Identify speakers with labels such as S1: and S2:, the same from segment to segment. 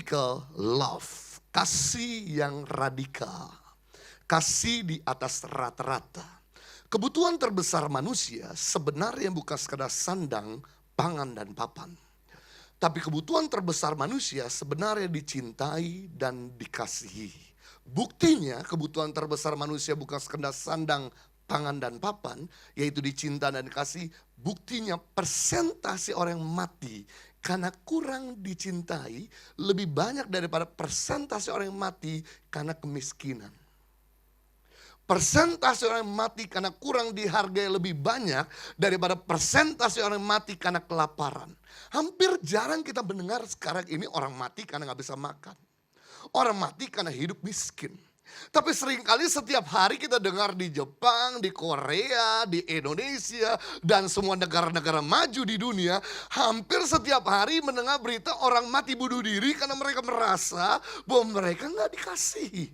S1: Radical love, kasih yang radikal, kasih di atas rata-rata. Kebutuhan terbesar manusia sebenarnya bukan sekadar sandang, pangan, dan papan. Tapi kebutuhan terbesar manusia sebenarnya dicintai dan dikasihi. Buktinya kebutuhan terbesar manusia bukan sekadar sandang, pangan, dan papan, yaitu dicinta dan dikasih. Buktinya persentase orang yang mati karena kurang dicintai lebih banyak daripada persentase orang yang mati karena kemiskinan. Persentase orang yang mati karena kurang dihargai lebih banyak daripada persentase orang yang mati karena kelaparan. Hampir jarang kita mendengar sekarang ini orang mati karena gak bisa makan. Orang mati karena hidup miskin. Tapi seringkali setiap hari kita dengar di Jepang, di Korea, di Indonesia, dan semua negara-negara maju di dunia, hampir setiap hari mendengar berita orang mati bunuh diri karena mereka merasa bahwa mereka gak dikasihi.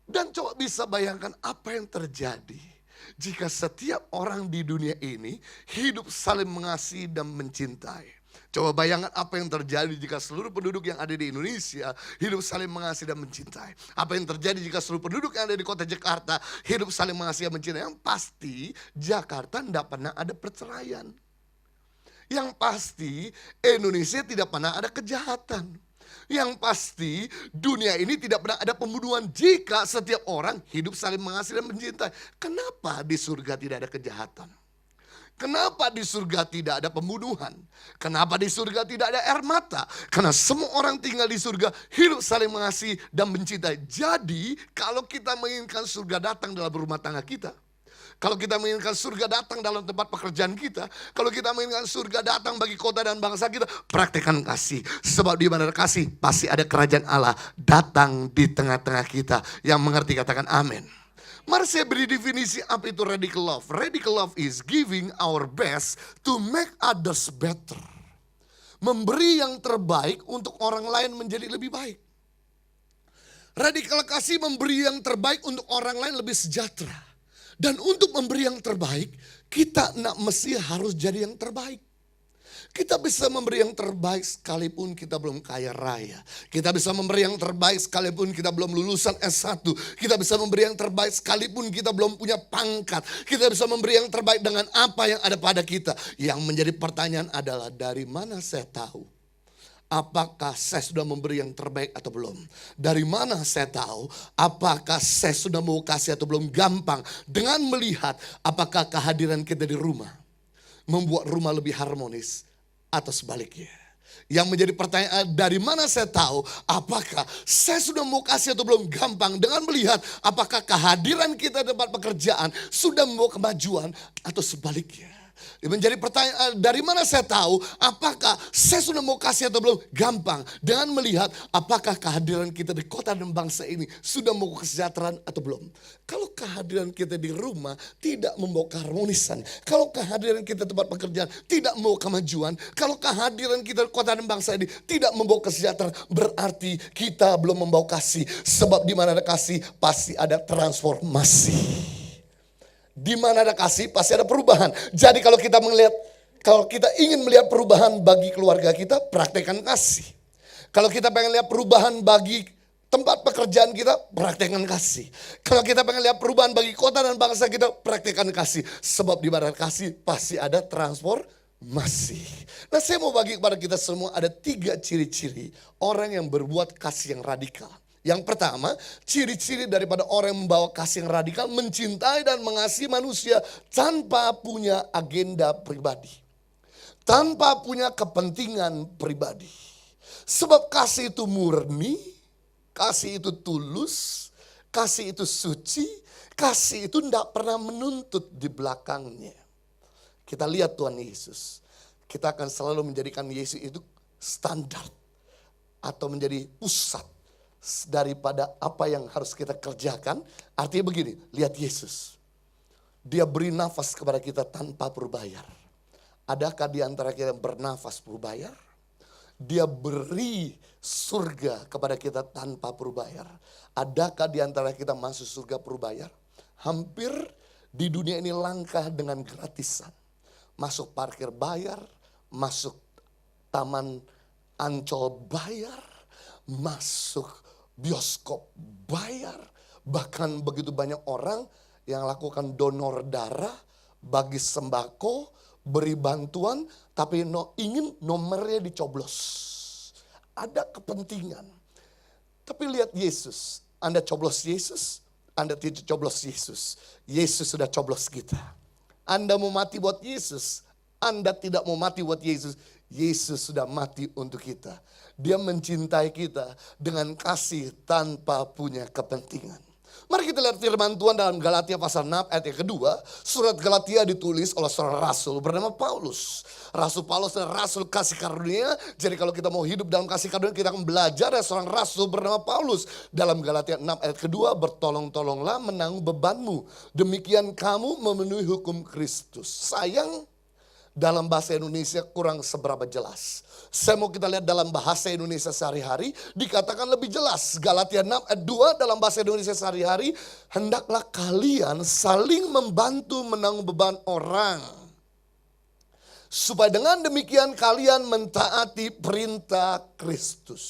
S1: Dan coba bisa bayangkan apa yang terjadi jika setiap orang di dunia ini hidup saling mengasihi dan mencintai. Coba bayangkan apa yang terjadi jika seluruh penduduk yang ada di Indonesia hidup saling mengasihi dan mencintai. Apa yang terjadi jika seluruh penduduk yang ada di kota Jakarta hidup saling mengasihi dan mencintai. Yang pasti Jakarta tidak pernah ada perceraian. Yang pasti Indonesia tidak pernah ada kejahatan. Yang pasti dunia ini tidak pernah ada pembunuhan jika setiap orang hidup saling mengasihi dan mencintai. Kenapa di surga tidak ada kejahatan? Kenapa di surga tidak ada pembunuhan? Kenapa di surga tidak ada air mata? Karena semua orang tinggal di surga hidup saling mengasihi dan mencintai. Jadi kalau kita menginginkan surga datang dalam rumah tangga kita, kalau kita menginginkan surga datang dalam tempat pekerjaan kita, kalau kita menginginkan surga datang bagi kota dan bangsa kita, praktekkan kasih. Sebab di mana ada kasih, pasti ada kerajaan Allah datang di tengah-tengah kita. Yang mengerti katakan amin. Mari saya beri definisi apa itu radical love. Radical love is giving our best to make others better. Memberi yang terbaik untuk orang lain menjadi lebih baik. Radikal kasih memberi yang terbaik untuk orang lain lebih sejahtera. Dan untuk memberi yang terbaik, kita tidak mesti harus jadi yang terbaik. Kita bisa memberi yang terbaik sekalipun kita belum kaya raya. Kita bisa memberi yang terbaik sekalipun kita belum lulusan S1. Kita bisa memberi yang terbaik sekalipun kita belum punya pangkat. Kita bisa memberi yang terbaik dengan apa yang ada pada kita. Yang menjadi pertanyaan adalah dari mana saya tahu? Apakah saya sudah memberi yang terbaik atau belum? Dari mana saya tahu apakah saya sudah mau kasih atau belum? Gampang dengan melihat apakah kehadiran kita di rumah membuat rumah lebih harmonis atau sebaliknya. Yang menjadi pertanyaan, dari mana saya tahu apakah saya sudah mau kasih atau belum? Gampang dengan melihat apakah kehadiran kita di tempat pekerjaan sudah membawa kemajuan atau sebaliknya. Menjadi pertanyaan, dari mana saya tahu apakah saya sudah mau kasih atau belum? Gampang dengan melihat apakah kehadiran kita di kota dan bangsa ini sudah membawa kesejahteraan atau belum. Kalau kehadiran kita di rumah tidak membawa keharmonisan, kalau kehadiran kita di tempat pekerjaan tidak membawa kemajuan, kalau kehadiran kita di kota dan bangsa ini tidak membawa kesejahteraan, berarti kita belum membawa kasih. Sebab di mana ada kasih pasti ada transformasi. Di mana ada kasih pasti ada perubahan. Jadi kalau kita ingin melihat perubahan bagi keluarga kita, praktekkan kasih. Kalau kita pengen lihat perubahan bagi tempat pekerjaan kita, praktekkan kasih. Kalau kita pengen lihat perubahan bagi kota dan bangsa kita, praktekkan kasih. Sebab di mana ada kasih pasti ada transformasi. Nah, saya mau bagi kepada kita semua ada 3 ciri-ciri orang yang berbuat kasih yang radikal. Yang pertama, ciri-ciri daripada orang yang membawa kasih yang radikal, mencintai dan mengasihi manusia tanpa punya agenda pribadi. Tanpa punya kepentingan pribadi. Sebab kasih itu murni, kasih itu tulus, kasih itu suci, kasih itu tidak pernah menuntut di belakangnya. Kita lihat Tuhan Yesus. Kita akan selalu menjadikan Yesus itu standar atau menjadi pusat daripada apa yang harus kita kerjakan. Artinya begini, lihat Yesus. Dia beri nafas kepada kita tanpa berbayar. Adakah di antara kita yang bernafas berbayar? Dia beri surga kepada kita tanpa berbayar. Adakah di antara kita masuk surga berbayar? Hampir di dunia ini langka dengan gratisan. Masuk parkir bayar, masuk taman Ancol bayar, masuk bioskop bayar. Bahkan begitu banyak orang yang lakukan donor darah, bagi sembako, beri bantuan, tapi ingin nomornya dicoblos. Ada kepentingan. Tapi lihat Yesus, Anda coblos Yesus, Anda tidak coblos Yesus. Yesus sudah coblos kita. Anda mau mati buat Yesus, Anda tidak mau mati buat Yesus. Yesus sudah mati untuk kita. Dia mencintai kita dengan kasih tanpa punya kepentingan. Mari kita lihat firman Tuhan dalam Galatia pasal 6 ayat yang kedua. Surat Galatia ditulis oleh seorang rasul bernama Paulus. Rasul Paulus adalah rasul kasih karunia. Jadi kalau kita mau hidup dalam kasih karunia, kita akan belajar dari seorang rasul bernama Paulus. Dalam Galatia 6 ayat kedua, bertolong-tolonglah menanggung bebanmu. Demikian kamu memenuhi hukum Kristus. Sayang, dalam bahasa Indonesia kurang seberapa jelas. Saya mau kita lihat dalam bahasa Indonesia sehari-hari, dikatakan lebih jelas. Galatia 6 ayat 2 dalam bahasa Indonesia sehari-hari, hendaklah kalian saling membantu menanggung beban orang, supaya dengan demikian kalian mentaati perintah Kristus.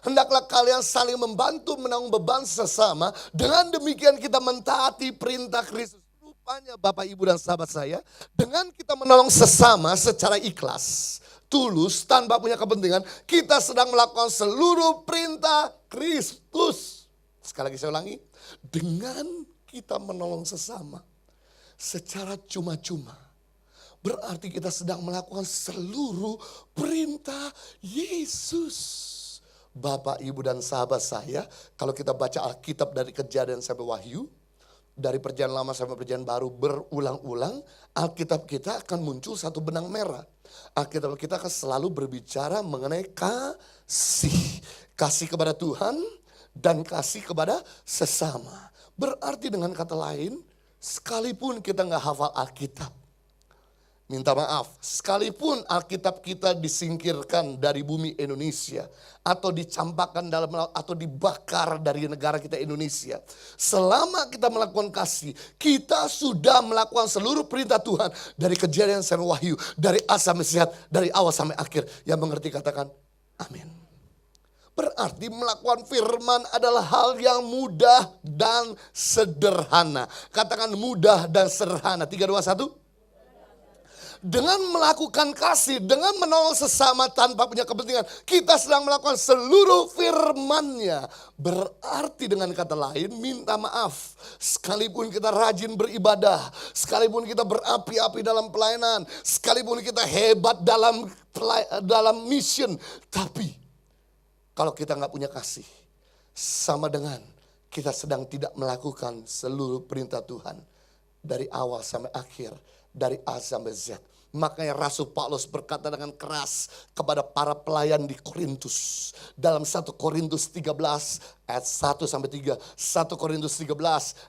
S1: Hendaklah kalian saling membantu menanggung beban sesama, dengan demikian kita mentaati perintah Kristus. Rupanya Bapak Ibu dan sahabat saya, dengan kita menolong sesama secara ikhlas, tulus, tanpa punya kepentingan, kita sedang melakukan seluruh perintah Kristus. Sekali lagi saya ulangi, dengan kita menolong sesama secara cuma-cuma, berarti kita sedang melakukan seluruh perintah Yesus. Bapak, Ibu dan sahabat saya, kalau kita baca Alkitab dari Kejadian sampai Wahyu, dari perjanjian lama sampai perjanjian baru berulang-ulang, Alkitab kita akan muncul satu benang merah. Alkitab kita akan selalu berbicara mengenai kasih. Kasih kepada Tuhan dan kasih kepada sesama. Berarti dengan kata lain, sekalipun kita gak hafal Alkitab, minta maaf, sekalipun Alkitab kita disingkirkan dari bumi Indonesia, atau dicampakkan dalam laut, atau dibakar dari negara kita Indonesia, selama kita melakukan kasih, kita sudah melakukan seluruh perintah Tuhan. Dari Kejadian sampai Wahyu, dari A sampai Z, dari awal sampai akhir. Yang mengerti katakan amin. Berarti melakukan firman adalah hal yang mudah dan sederhana. Katakan mudah dan sederhana. 3, 2, 1. Dengan melakukan kasih, dengan menolong sesama tanpa punya kepentingan, kita sedang melakukan seluruh firman-Nya. Berarti dengan kata lain, minta maaf. Sekalipun kita rajin beribadah, sekalipun kita berapi-api dalam pelayanan, sekalipun kita hebat dalam mission, tapi kalau kita nggak punya kasih, sama dengan kita sedang tidak melakukan seluruh perintah Tuhan. Dari awal sampai akhir, dari A sampai Z. Makanya Rasul Paulus berkata dengan keras kepada para pelayan di Korintus. Dalam 1 Korintus 13 ayat 1 sampai 3. 1 Korintus 13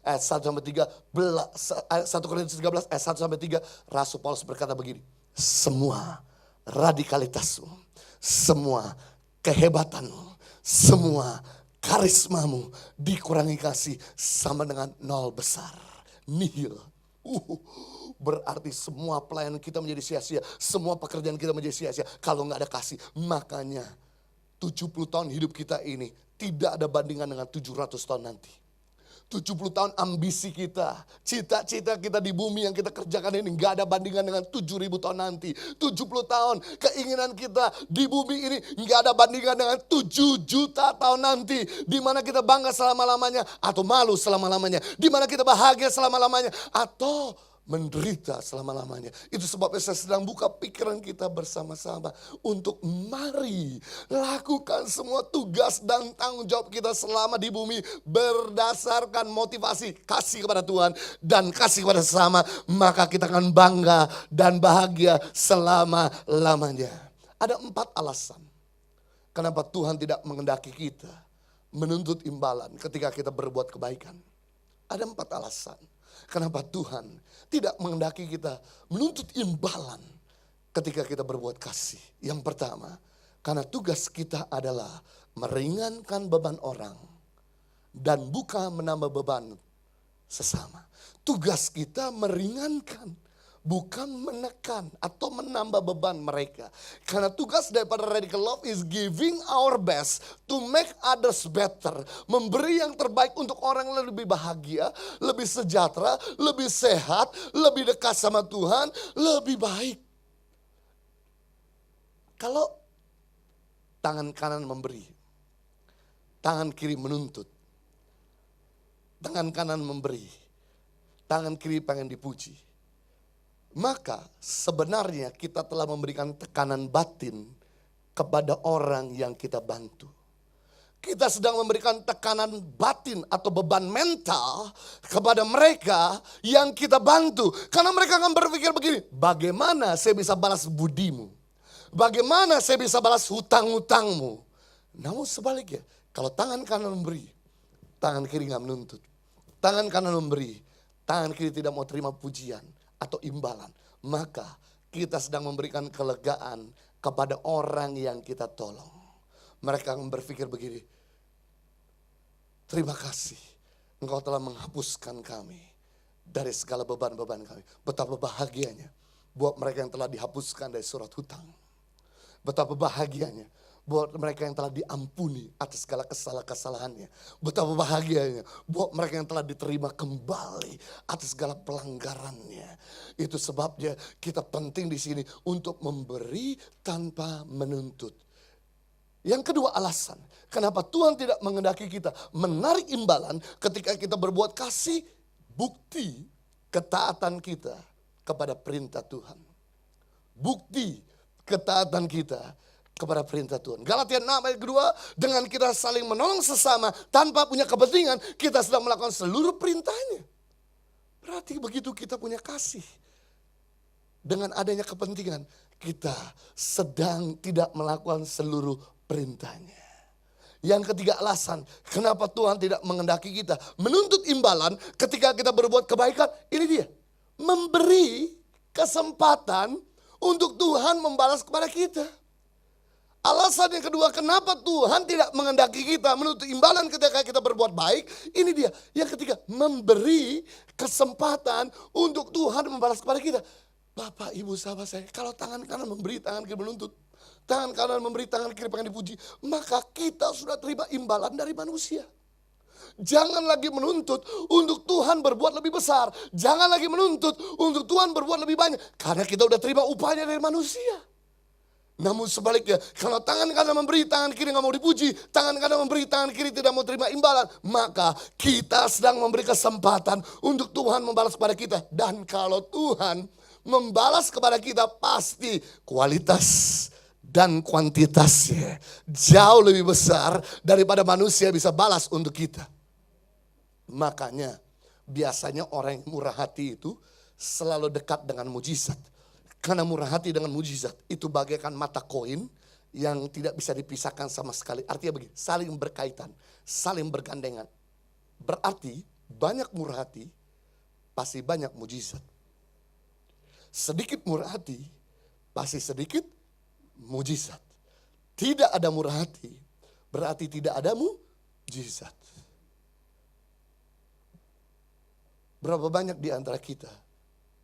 S1: ayat 1 sampai 3. 1 Korintus 13 ayat 1 sampai 3. Rasul Paulus berkata begini. Semua radikalitasmu, semua kehebatanmu, semua karismamu dikurangi kasih sama dengan nol besar. Nihil. Berarti semua pelayanan kita menjadi sia-sia. Semua pekerjaan kita menjadi sia-sia kalau nggak ada kasih. Makanya 70 tahun hidup kita ini tidak ada bandingan dengan 700 tahun nanti. 70 tahun ambisi kita, cita-cita kita di bumi yang kita kerjakan ini gak ada bandingan dengan 7.000 tahun nanti. 70 tahun keinginan kita di bumi ini gak ada bandingan dengan 7 juta tahun nanti. Dimana kita bangga selama-lamanya atau malu selama-lamanya. Dimana kita bahagia selama-lamanya atau menderita selama-lamanya. Itu sebabnya saya sedang buka pikiran kita bersama-sama untuk mari lakukan semua tugas dan tanggung jawab kita selama di bumi berdasarkan motivasi kasih kepada Tuhan dan kasih kepada sesama. Maka kita akan bangga dan bahagia selama-lamanya. Ada 4 alasan kenapa Tuhan tidak mengendaki kita menuntut imbalan ketika kita berbuat kebaikan. Ada 4 alasan kenapa Tuhan tidak mengendaki kita menuntut imbalan ketika kita berbuat kasih. Yang pertama, karena tugas kita adalah meringankan beban orang dan bukan menambah beban sesama. Tugas kita meringankan bukan menekan atau menambah beban mereka. Karena tugas daripada radical love is giving our best to make others better. Memberi yang terbaik untuk orang yang lebih bahagia, lebih sejahtera, lebih sehat, lebih dekat sama Tuhan, lebih baik. Kalau tangan kanan memberi, tangan kiri menuntut. Tangan kanan memberi, tangan kiri pengen dipuji. Maka sebenarnya kita telah memberikan tekanan batin kepada orang yang kita bantu. Kita sedang memberikan tekanan batin atau beban mental kepada mereka yang kita bantu. Karena mereka akan berpikir begini, bagaimana saya bisa balas budimu? Bagaimana saya bisa balas hutang-hutangmu? Namun sebaliknya, kalau tangan kanan memberi, tangan kiri nggak menuntut. Tangan kanan memberi, tangan kiri tidak mau terima pujian atau imbalan. Maka kita sedang memberikan kelegaan kepada orang yang kita tolong. Mereka akan berpikir begini, terima kasih engkau telah menghapuskan kami dari segala beban-beban kami. Betapa bahagianya buat mereka yang telah dihapuskan dari surat hutang. Betapa bahagianya buat mereka yang telah diampuni atas segala kesalahan-kesalahannya. Betapa bahagianya buat mereka yang telah diterima kembali atas segala pelanggarannya. Itu sebabnya kita penting di sini untuk memberi tanpa menuntut. Yang kedua alasan, kenapa Tuhan tidak mengendaki kita menarik imbalan ketika kita berbuat kasih, bukti ketaatan kita kepada perintah Tuhan. Bukti ketaatan kita kepada perintah Tuhan. Galatia 6 ayat kedua, dengan kita saling menolong sesama tanpa punya kepentingan, kita sedang melakukan seluruh perintahnya. Berarti begitu kita punya kasih, dengan adanya kepentingan, kita sedang tidak melakukan seluruh perintahnya. Yang ketiga alasan, kenapa Tuhan tidak mengendaki kita menuntut imbalan ketika kita berbuat kebaikan, ini dia. Memberi kesempatan untuk Tuhan membalas kepada kita. Alasan yang kedua, kenapa Tuhan tidak mengendaki kita menuntut imbalan ketika kita berbuat baik, ini dia. Yang ketiga, memberi kesempatan untuk Tuhan membalas kepada kita. Bapak, Ibu, sahabat saya, kalau tangan kanan memberi, tangan kiri menuntut. Tangan kanan memberi, tangan kiri pengen dipuji. Maka kita sudah terima imbalan dari manusia. Jangan lagi menuntut untuk Tuhan berbuat lebih besar. Jangan lagi menuntut untuk Tuhan berbuat lebih banyak. Karena kita udah terima upahnya dari manusia. Namun sebaliknya, kalau tangan kanan memberi, tangan kiri gak mau dipuji, tangan kanan memberi, tangan kiri tidak mau terima imbalan, maka kita sedang memberi kesempatan untuk Tuhan membalas kepada kita. Dan kalau Tuhan membalas kepada kita, pasti kualitas dan kuantitasnya jauh lebih besar daripada manusia bisa balas untuk kita. Makanya biasanya orang yang murah hati itu selalu dekat dengan mujizat. Karena murah hati dengan mujizat itu bagaikan mata koin yang tidak bisa dipisahkan sama sekali. Artinya begini, saling berkaitan, saling bergandengan. Berarti banyak murah hati, pasti banyak mujizat. Sedikit murah hati, pasti sedikit mujizat. Tidak ada murah hati, berarti tidak ada mujizat. Berapa banyak di antara kita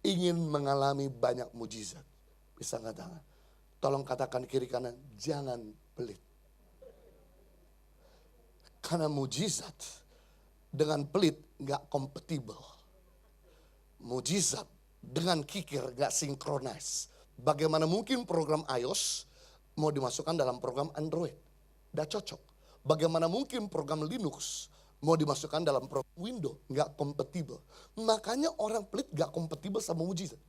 S1: ingin mengalami banyak mujizat? Bisa angkat tangan. Tolong katakan kiri kanan, jangan pelit. Karena mujizat dengan pelit gak kompatibel. Mujizat dengan kikir gak sinkronis. Bagaimana mungkin program iOS mau dimasukkan dalam program Android? Gak cocok. Bagaimana mungkin program Linux mau dimasukkan dalam program Windows, nggak kompatibel. Makanya orang pelit nggak kompatibel sama mujizat.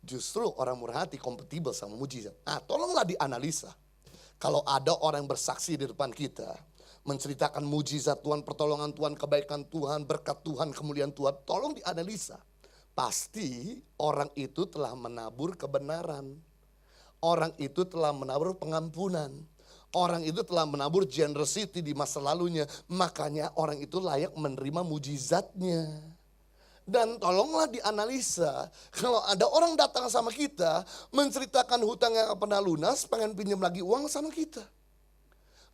S1: Justru orang murah hati kompatibel sama mujizat. Tolonglah dianalisa. Kalau ada orang yang bersaksi di depan kita, menceritakan mujizat Tuhan, pertolongan Tuhan, kebaikan Tuhan, berkat Tuhan, kemuliaan Tuhan, tolong dianalisa. Pasti orang itu telah menabur kebenaran. Orang itu telah menabur pengampunan. Orang itu telah menabur generosity di masa lalunya. Makanya orang itu layak menerima mujizatnya. Dan tolonglah dianalisa. Kalau ada orang datang sama kita, menceritakan hutang yang pernah lunas, pengen pinjam lagi uang sama kita.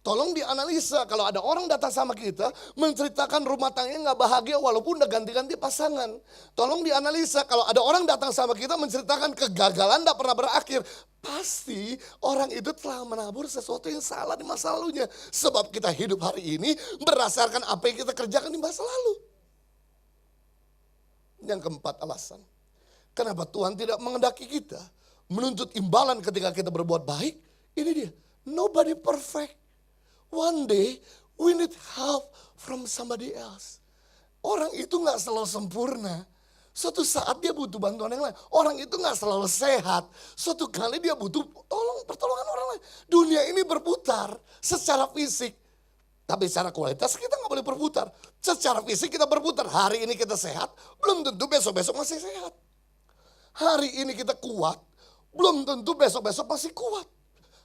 S1: Tolong dianalisa kalau ada orang datang sama kita menceritakan rumah tangganya nggak bahagia walaupun udah ganti-ganti pasangan. Tolong dianalisa kalau ada orang datang sama kita menceritakan kegagalan nggak pernah berakhir. Pasti orang itu telah menabur sesuatu yang salah di masa lalunya. Sebab kita hidup hari ini berdasarkan apa yang kita kerjakan di masa lalu. Yang keempat alasan. Kenapa Tuhan tidak mengendaki kita menuntut imbalan ketika kita berbuat baik? Ini dia, nobody perfect. One day we need help from somebody else. Orang itu gak selalu sempurna. Suatu saat dia butuh bantuan yang lain. Orang itu gak selalu sehat. Suatu kali dia butuh pertolongan orang lain. Dunia ini berputar secara fisik. Tapi secara kualitas kita gak boleh berputar. Secara fisik kita berputar. Hari ini kita sehat, belum tentu besok-besok masih sehat. Hari ini kita kuat, belum tentu besok-besok masih kuat.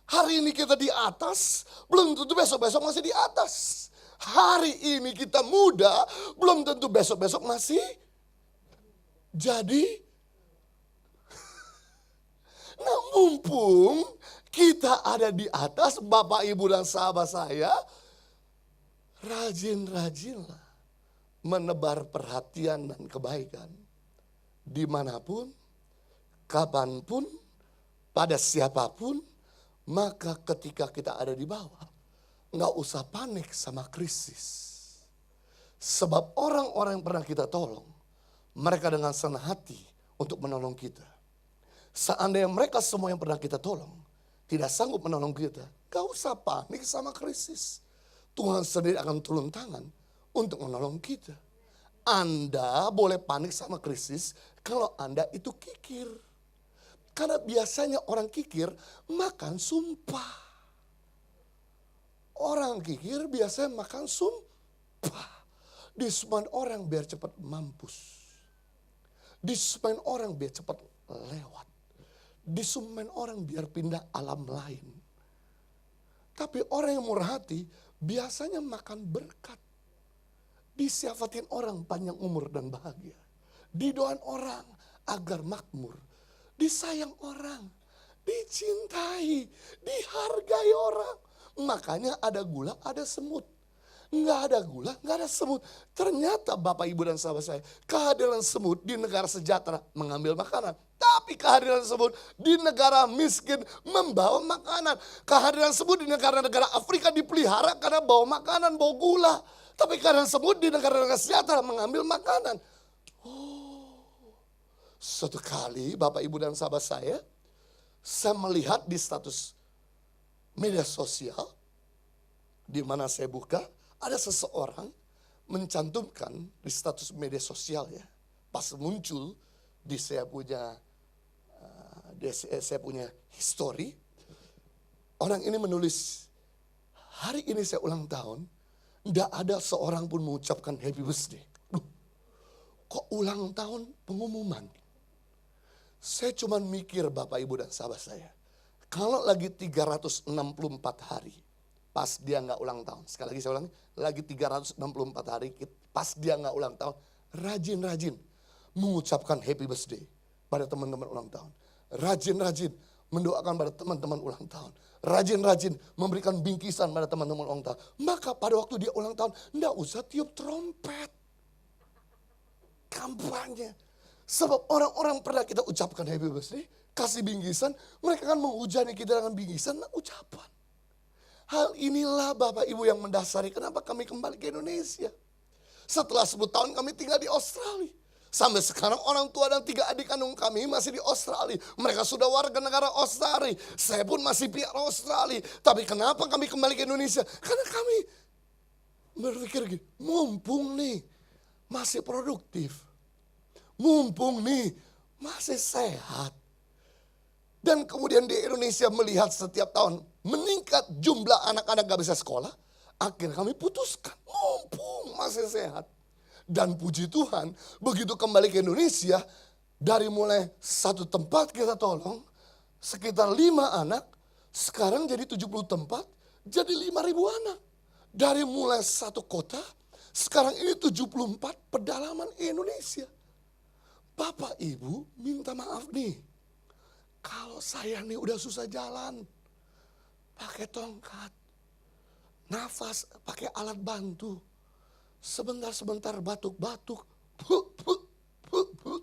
S1: Hari ini kita di atas, belum tentu besok-besok masih di atas. Hari ini kita muda, belum tentu besok-besok masih jadi. Nah, mumpung kita ada di atas, Bapak, Ibu, dan sahabat saya, rajin-rajinlah menebar perhatian dan kebaikan. Dimanapun, kapanpun, pada siapapun. Maka ketika kita ada di bawah, nggak usah panik sama krisis. Sebab orang-orang yang pernah kita tolong, mereka dengan senang hati untuk menolong kita. Seandainya mereka semua yang pernah kita tolong, tidak sanggup menolong kita, nggak usah panik sama krisis. Tuhan sendiri akan turun tangan untuk menolong kita. Anda boleh panik sama krisis kalau Anda itu kikir. Karena biasanya orang kikir makan sumpah. Orang kikir biasanya makan sumpah. Disumpahin orang biar cepat mampus. Disumpahin orang biar cepat lewat. Disumpahin orang biar pindah alam lain. Tapi orang yang murah hati biasanya makan berkat. Disiafatin orang panjang umur dan bahagia. Didoain orang agar makmur. Disayang orang, dicintai, dihargai orang. Makanya ada gula, ada semut. Nggak ada gula, nggak ada semut. Ternyata Bapak, Ibu, dan sahabat saya, kehadiran semut di negara sejahtera mengambil makanan. Tapi kehadiran semut di negara miskin membawa makanan. Kehadiran semut di negara-negara Afrika dipelihara karena bawa makanan, bawa gula. Tapi kehadiran semut di negara-negara sejahtera mengambil makanan. Suatu kali Bapak, Ibu, dan sahabat saya melihat di status media sosial, di mana saya buka, ada seseorang mencantumkan di status media sosial ya. Pas muncul di saya punya history, orang ini menulis, hari ini saya ulang tahun, tidak ada seorang pun mengucapkan happy birthday. Kok ulang tahun pengumuman? Saya cuma mikir Bapak, Ibu, dan sahabat saya. Kalau lagi 364 hari, pas dia nggak ulang tahun. Sekali lagi saya ulangi, lagi 364 hari, pas dia nggak ulang tahun. Rajin-rajin mengucapkan happy birthday pada teman-teman ulang tahun. Rajin-rajin mendoakan pada teman-teman ulang tahun. Rajin-rajin memberikan bingkisan pada teman-teman ulang tahun. Maka pada waktu dia ulang tahun, nggak usah tiup trompet. Kampanye. Sebab orang-orang pernah kita ucapkan happy birthday, kasih bingkisan, mereka kan menghujani kita dengan bingkisan dan ucapan. Hal inilah Bapak, Ibu, yang mendasari kenapa kami kembali ke Indonesia. Setelah 10 tahun kami tinggal di Australia. Sampai sekarang orang tua dan 3 adik kandung kami masih di Australia. Mereka sudah warga negara Australia. Saya pun masih pihak Australia. Tapi kenapa kami kembali ke Indonesia? Karena kami berpikir gini, mumpung nih masih produktif. Mumpung nih masih sehat. Dan kemudian di Indonesia melihat setiap tahun meningkat jumlah anak-anak gak bisa sekolah. Akhirnya kami putuskan, mumpung masih sehat. Dan puji Tuhan, begitu kembali ke Indonesia, dari mulai satu tempat kita tolong, sekitar 5 anak, sekarang jadi 70 tempat, jadi 5.000 anak. Dari mulai satu kota, sekarang ini 74 pedalaman Indonesia. Bapak, Ibu, minta maaf nih. Kalau saya nih udah susah jalan, pakai tongkat. nafas pakai alat bantu. Sebentar-sebentar batuk-batuk. Puh, puh, puh, puh.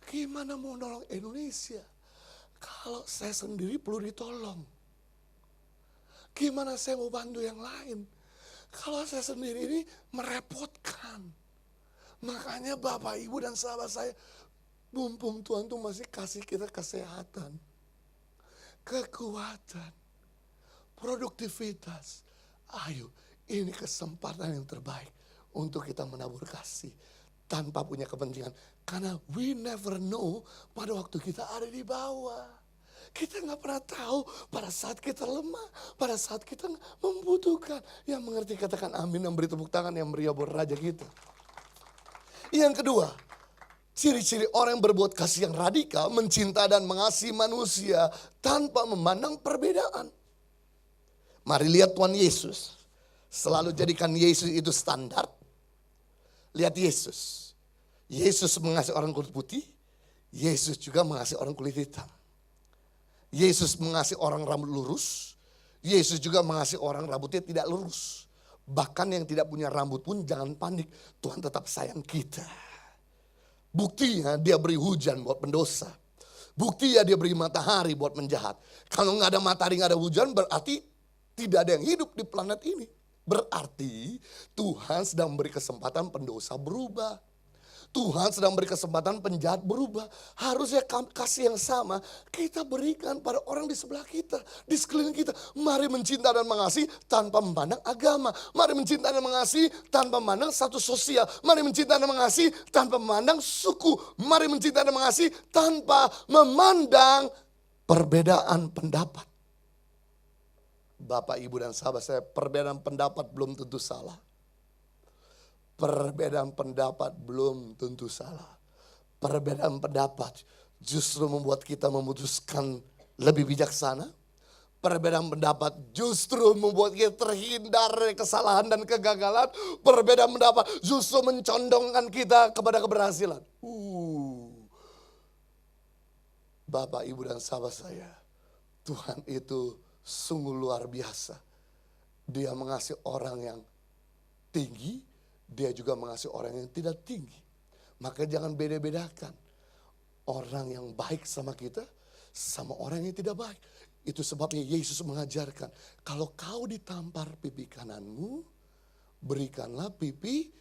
S1: Gimana mau nolong Indonesia kalau saya sendiri perlu ditolong? Gimana saya mau bantu yang lain kalau saya sendiri ini merepotkan? Makanya Bapak, Ibu, dan sahabat saya, mumpung Tuhan tuh masih kasih kita kesehatan, kekuatan, produktivitas. Ayo, ini kesempatan yang terbaik untuk kita menabur kasih tanpa punya kepentingan. Karena we never know pada waktu kita ada di bawah. Kita nggak pernah tahu pada saat kita lemah, pada saat kita membutuhkan. Yang mengerti katakan amin, yang beri tepuk tangan, yang meriah buat Raja kita. Yang kedua, ciri-ciri orang yang berbuat kasih yang radikal, mencinta dan mengasihi manusia tanpa memandang perbedaan. Mari lihat Tuhan Yesus. Selalu jadikan Yesus itu standar. Lihat Yesus. Yesus mengasihi orang kulit putih. Yesus juga mengasihi orang kulit hitam. Yesus mengasihi orang rambut lurus. Yesus juga mengasihi orang rambutnya tidak lurus. Bahkan yang tidak punya rambut pun jangan panik. Tuhan tetap sayang kita. Buktinya dia beri hujan buat pendosa. Buktinya dia beri matahari buat penjahat. Kalau nggak ada matahari, nggak ada hujan, berarti tidak ada yang hidup di planet ini. Berarti Tuhan sedang memberi kesempatan pendosa berubah. Tuhan sedang beri kesempatan penjahat berubah. Harusnya kasih yang sama kita berikan pada orang di sebelah kita, di sekeliling kita. Mari mencinta dan mengasihi tanpa memandang agama. Mari mencinta dan mengasihi tanpa memandang status sosial. Mari mencinta dan mengasihi tanpa memandang suku. Mari mencinta dan mengasihi tanpa memandang perbedaan pendapat. Bapak, Ibu, dan sahabat saya, perbedaan pendapat belum tentu salah. Perbedaan pendapat belum tentu salah. Perbedaan pendapat justru membuat kita memutuskan lebih bijaksana. Perbedaan pendapat justru membuat kita terhindar dari kesalahan dan kegagalan. Perbedaan pendapat justru mencondongkan kita kepada keberhasilan. Bapak, Ibu, dan sahabat saya, Tuhan itu sungguh luar biasa. Dia mengasihi orang yang tinggi, dia juga mengasihi orang yang tidak tinggi. Maka jangan beda-bedakan orang yang baik sama kita sama orang yang tidak baik. Itu sebabnya Yesus mengajarkan, kalau kau ditampar pipi kananmu, berikanlah pipi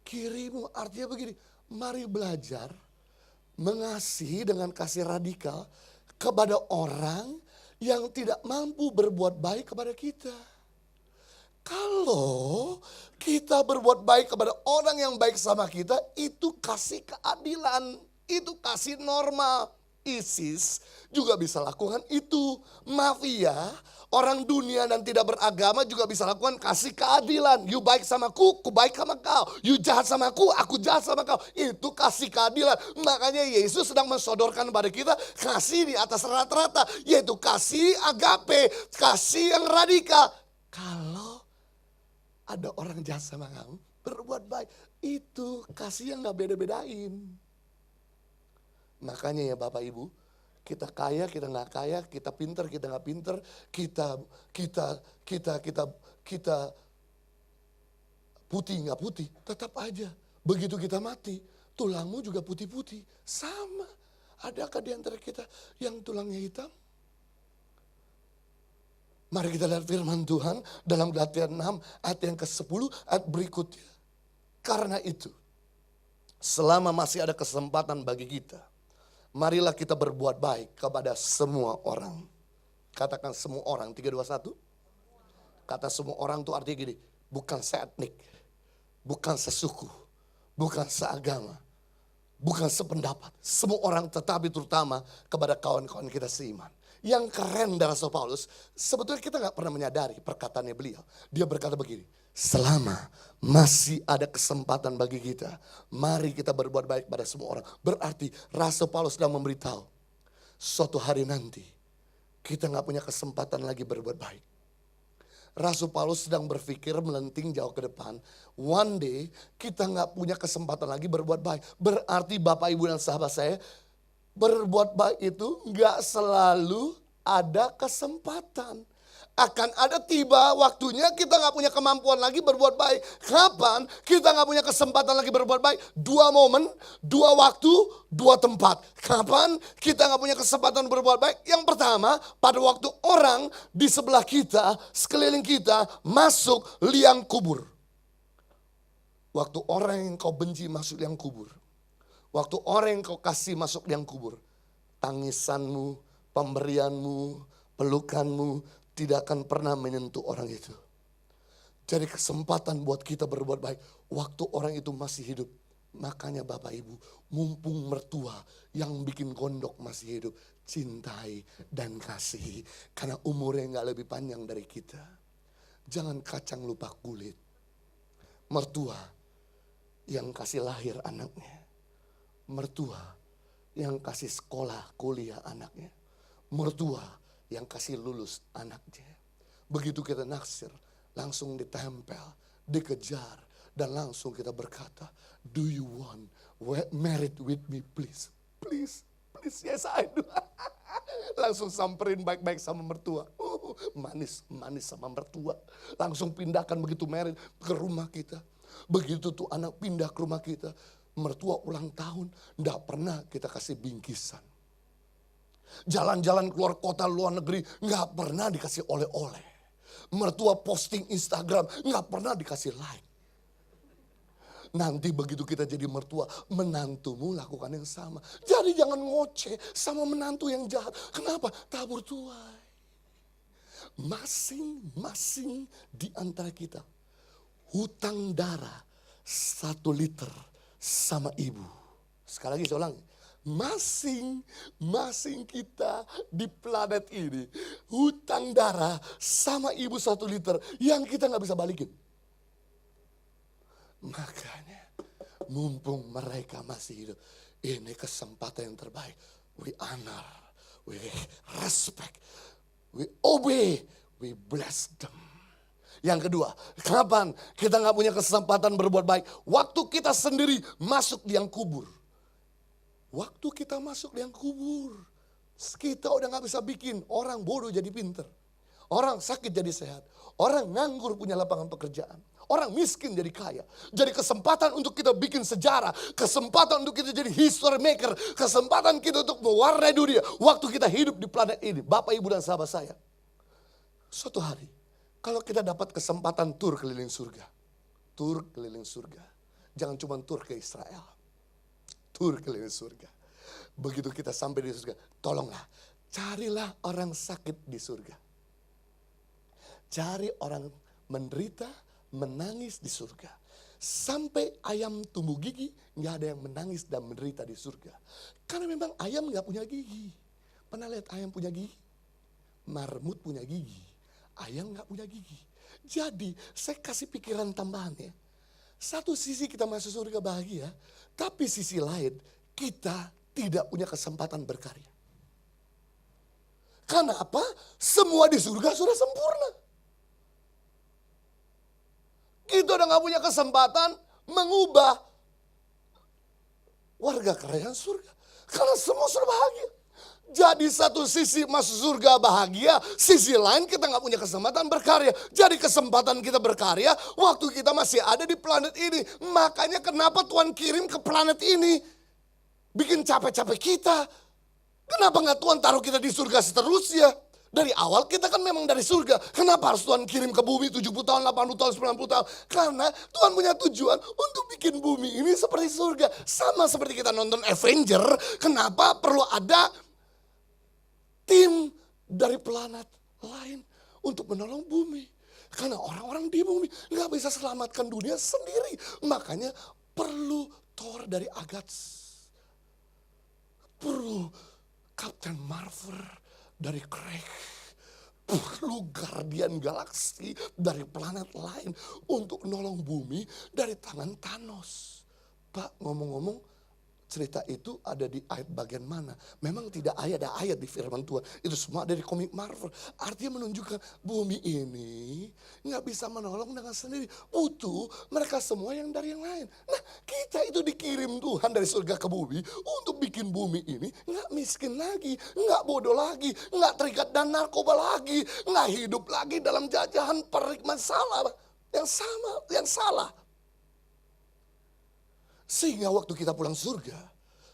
S1: kirimu. Artinya begini, mari belajar mengasihi dengan kasih radikal kepada orang yang tidak mampu berbuat baik kepada kita. Kalau kita berbuat baik kepada orang yang baik sama kita, itu kasih keadilan, itu kasih normal. ISIS juga bisa lakukan itu. Mafia, orang dunia dan tidak beragama juga bisa lakukan kasih keadilan. You baik sama aku baik sama kau. You jahat sama aku jahat sama kau. Itu kasih keadilan. Makanya Yesus sedang mensodorkan kepada kita kasih di atas rata-rata, yaitu kasih agape, kasih yang radikal. Kalau ada orang jahat sama kamu, berbuat baik. Itu kasih yang gak beda-bedain. Makanya ya Bapak Ibu, kita kaya, kita gak kaya, kita pinter, kita gak pinter, kita putih gak putih, tetap aja. Begitu kita mati, tulangmu juga putih-putih. Sama. Adakah di antara kita yang tulangnya hitam? Mari kita lihat firman Tuhan dalam Galatia 6 ayat yang ke-10 ayat berikutnya. Karena itu, selama masih ada kesempatan bagi kita, marilah kita berbuat baik kepada semua orang. Katakan semua orang, 3, 2, 1. Kata semua orang itu artinya gini, bukan seetnik, bukan sesuku, bukan seagama, bukan sependapat. Semua orang, tetapi terutama kepada kawan-kawan kita seiman. Yang keren dari Rasul Paulus, sebetulnya kita gak pernah menyadari perkataannya beliau. Dia berkata begini, selama masih ada kesempatan bagi kita, mari kita berbuat baik pada semua orang. Berarti Rasul Paulus sedang memberitahu, suatu hari nanti kita gak punya kesempatan lagi berbuat baik. Rasul Paulus sedang berpikir melenting jauh ke depan. One day kita gak punya kesempatan lagi berbuat baik. Berarti Bapak, Ibu, dan sahabat saya, berbuat baik itu gak selalu ada kesempatan. Akan ada tiba waktunya kita nggak punya kemampuan lagi berbuat baik. Kapan kita nggak punya kesempatan lagi berbuat baik? Dua momen, dua waktu, dua tempat. Kapan kita nggak punya kesempatan berbuat baik? Yang pertama, pada waktu orang di sebelah kita, sekeliling kita masuk liang kubur. Waktu orang yang kau benci masuk liang kubur. Waktu orang yang kau kasih masuk liang kubur. Tangisanmu, pemberianmu, pelukanmu tidak akan pernah menyentuh orang itu. Jadi kesempatan buat kita berbuat baik waktu orang itu masih hidup. Makanya Bapak Ibu, mumpung mertua yang bikin gondok masih hidup, cintai dan kasihi. Karena umurnya gak lebih panjang dari kita. Jangan kacang lupa kulit. Mertua yang kasih lahir anaknya. Mertua yang kasih sekolah kuliah anaknya. Mertua yang kasih lulus anaknya. Begitu kita naksir, langsung ditempel, dikejar, dan langsung kita berkata, do you want married with me please? Please, please, yes I do. Langsung samperin baik-baik sama mertua. Manis sama mertua. Langsung pindahkan begitu married ke rumah kita. Begitu tuh anak pindah ke rumah kita, mertua ulang tahun, enggak pernah kita kasih bingkisan. Jalan-jalan keluar kota, luar negeri, nggak pernah dikasih oleh-oleh. Mertua posting Instagram, nggak pernah dikasih like. Nanti begitu kita jadi mertua, menantumu lakukan yang sama. Jadi jangan ngoceh sama menantu yang jahat. Kenapa? Tabur tuai. Masing-masing di antara kita, hutang darah 1 liter sama ibu. Sekali lagi saya ulangi. Masing-masing kita di planet ini hutang darah sama ibu 1 liter yang kita gak bisa balikin. Makanya mumpung mereka masih hidup, ini kesempatan yang terbaik. We honor, we respect, we obey, we bless them. Yang kedua, kapan kita gak punya kesempatan berbuat baik? Waktu kita sendiri masuk liang kubur. Waktu kita masuk liang kubur, kita udah gak bisa bikin orang bodoh jadi pinter. Orang sakit jadi sehat. Orang nganggur punya lapangan pekerjaan. Orang miskin jadi kaya. Jadi kesempatan untuk kita bikin sejarah. Kesempatan untuk kita jadi history maker. Kesempatan kita untuk mewarnai dunia. Waktu kita hidup di planet ini. Bapak, Ibu, dan sahabat saya. Suatu hari, kalau kita dapat kesempatan tur keliling surga. Tur keliling surga. Jangan cuma tur ke Israel. Tur keliling surga. Begitu kita sampai di surga, tolonglah, carilah orang sakit di surga. Cari orang menderita, menangis di surga. Sampai ayam tumbuh gigi, gak ada yang menangis dan menderita di surga. Karena memang ayam gak punya gigi. Pernah lihat ayam punya gigi? Marmut punya gigi. Ayam gak punya gigi. Jadi saya kasih pikiran tambahan ya. Satu sisi kita masuk surga bahagia, tapi sisi lain kita tidak punya kesempatan berkarya. Karena apa? Semua di surga sudah sempurna. Kita udah gak punya kesempatan mengubah warga kerajaan surga. Karena semua sudah bahagia. Jadi satu sisi masuk surga bahagia, sisi lain kita gak punya kesempatan berkarya. Jadi kesempatan kita berkarya waktu kita masih ada di planet ini. Makanya kenapa Tuhan kirim ke planet ini? Bikin capek-capek kita. Kenapa gak Tuhan taruh kita di surga seterusnya? Dari awal kita kan memang dari surga. Kenapa harus Tuhan kirim ke bumi 70 tahun, 80 tahun, 90 tahun? Karena Tuhan punya tujuan untuk bikin bumi ini seperti surga. Sama seperti kita nonton Avenger, kenapa perlu ada tim dari planet lain untuk menolong bumi. Karena orang-orang di bumi gak bisa selamatkan dunia sendiri. Makanya perlu Thor dari Agats. Perlu Captain Marvel dari Craig. Perlu Guardian Galaxy dari planet lain untuk nolong bumi dari tangan Thanos. Pak, ngomong-ngomong, cerita itu ada di ayat bagian mana? Memang tidak ada ayat di firman Tuhan. Itu semua dari komik Marvel. Artinya menunjukkan bumi ini nggak bisa menolong dengan sendiri. Butuh mereka semua yang dari yang lain. Nah, kita itu dikirim Tuhan dari surga ke bumi untuk bikin bumi ini nggak miskin lagi, nggak bodoh lagi, nggak terikat dan narkoba lagi, nggak hidup lagi dalam jajahan perik masalah yang salah. Sehingga waktu kita pulang surga,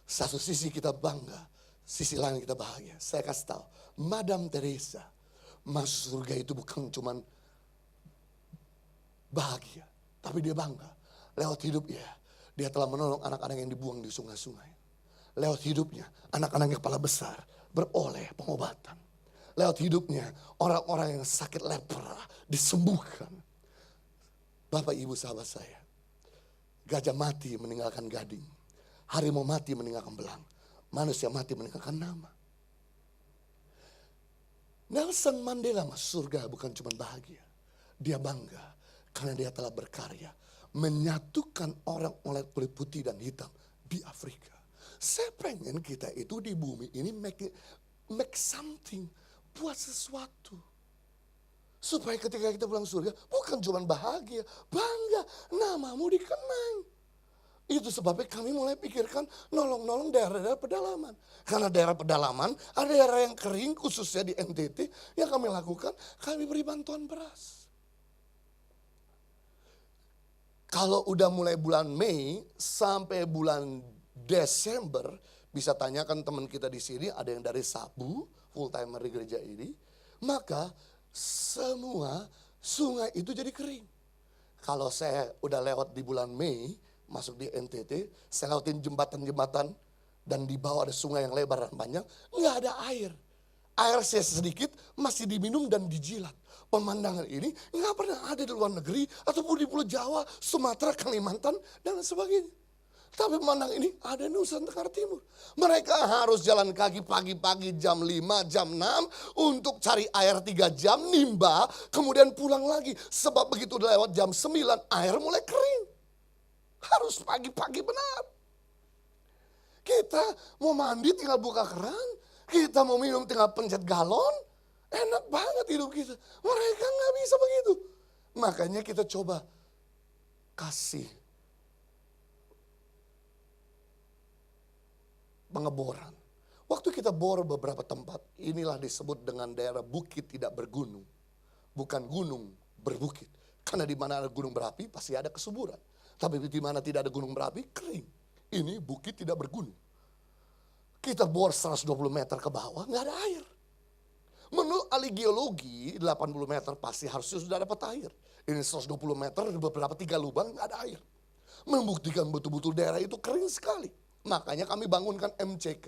S1: satu sisi kita bangga, sisi lain kita bahagia. Saya kasih tahu, Madam Teresa masuk surga itu bukan cuman bahagia, tapi dia bangga. Lewat hidupnya, dia telah menolong anak-anak yang dibuang di sungai-sungai. Lewat hidupnya, anak-anak yang kepala besar beroleh pengobatan. Lewat hidupnya, orang-orang yang sakit lepra disembuhkan. Bapak Ibu sahabat saya, gajah mati meninggalkan gading. Harimau mati meninggalkan belang. Manusia mati meninggalkan nama. Nelson Mandela masuk surga bukan cuma bahagia. Dia bangga karena dia telah berkarya. Menyatukan orang kulit putih dan hitam di Afrika. Saya pengen kita itu di bumi ini make something. Buat sesuatu. Supaya ketika kita pulang surga, bukan cuma bahagia, bangga, namamu dikenang. Itu sebabnya kami mulai pikirkan nolong-nolong daerah-daerah pedalaman. Karena daerah pedalaman, ada daerah yang kering khususnya di NTT, yang kami lakukan, kami beri bantuan beras. Kalau udah mulai bulan Mei sampai bulan Desember, bisa tanyakan teman kita di sini, ada yang dari Sabu, full timer di gereja ini, maka semua sungai itu jadi kering. Kalau saya udah lewat di bulan Mei, masuk di NTT, saya lewatin jembatan-jembatan dan di bawah ada sungai yang lebar dan panjang, nggak ada air. Air saya sedikit masih diminum dan dijilat. Pemandangan ini nggak pernah ada di luar negeri ataupun di Pulau Jawa, Sumatera, Kalimantan dan sebagainya. Tapi pemandangan ini ada di Nusa Tenggara Timur. Mereka harus jalan kaki pagi-pagi jam 5, jam 6 untuk cari air 3 jam, nimba, kemudian pulang lagi. Sebab begitu lewat jam 9, air mulai kering. Harus pagi-pagi benar. Kita mau mandi tinggal buka keran, kita mau minum tinggal pencet galon. Enak banget hidup kita. Mereka nggak bisa begitu. Makanya kita coba kasih pengeboran. Waktu kita bor beberapa tempat, inilah disebut dengan daerah bukit tidak bergunung. Bukan gunung berbukit. Karena di mana ada gunung berapi pasti ada kesuburan. Tapi di mana tidak ada gunung berapi kering. Ini bukit tidak bergunung. Kita bor 120 meter ke bawah nggak ada air. Menurut ahli geologi 80 meter pasti harusnya sudah dapat air. Ini 120 meter beberapa 3 lubang nggak ada air. Membuktikan betul-betul daerah itu kering sekali. Makanya kami bangunkan MCK.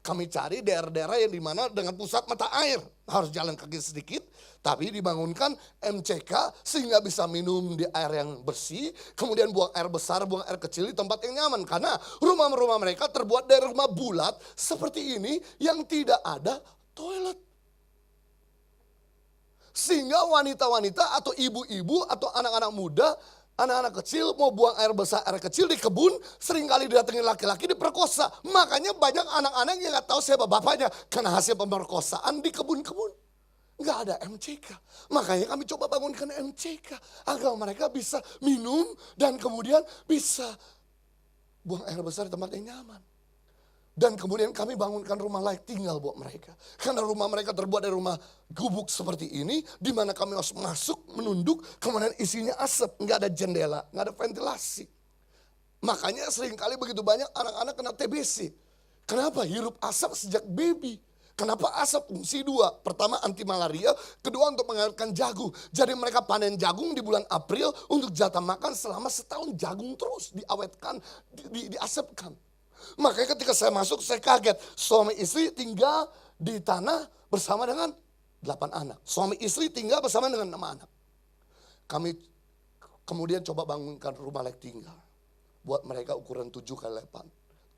S1: Kami cari daerah-daerah yang dimana dengan pusat mata air. Harus jalan kaki sedikit, tapi dibangunkan MCK sehingga bisa minum di air yang bersih. Kemudian buang air besar, buang air kecil di tempat yang nyaman. Karena rumah-rumah mereka terbuat dari rumah bulat seperti ini yang tidak ada toilet. Sehingga wanita-wanita atau ibu-ibu atau anak-anak muda, anak-anak kecil mau buang air besar, air kecil di kebun, seringkali didatengin laki-laki diperkosa. Makanya banyak anak-anak yang gak tahu siapa bapaknya karena hasil pemerkosaan di kebun-kebun. Gak ada MCK. Makanya kami coba bangunkan MCK agar mereka bisa minum dan kemudian bisa buang air besar di tempat yang nyaman. Dan kemudian kami bangunkan rumah layak tinggal buat mereka. Karena rumah mereka terbuat dari rumah gubuk seperti ini, di mana kami harus masuk, menunduk, kemudian isinya asap, nggak ada jendela, nggak ada ventilasi. Makanya seringkali begitu banyak anak-anak kena TBC. Kenapa? Hirup asap sejak baby. Kenapa asap? Fungsi 2. Pertama anti malaria, kedua untuk mengawetkan jagung. Jadi mereka panen jagung di bulan April untuk jatah makan selama setahun, jagung terus diawetkan, diasapkan. Makanya ketika saya masuk saya kaget. Suami istri tinggal di tanah bersama dengan 8 anak. Suami istri tinggal bersama dengan 6 anak. Kami kemudian coba bangunkan rumah layak tinggal. Buat mereka ukuran 7x8.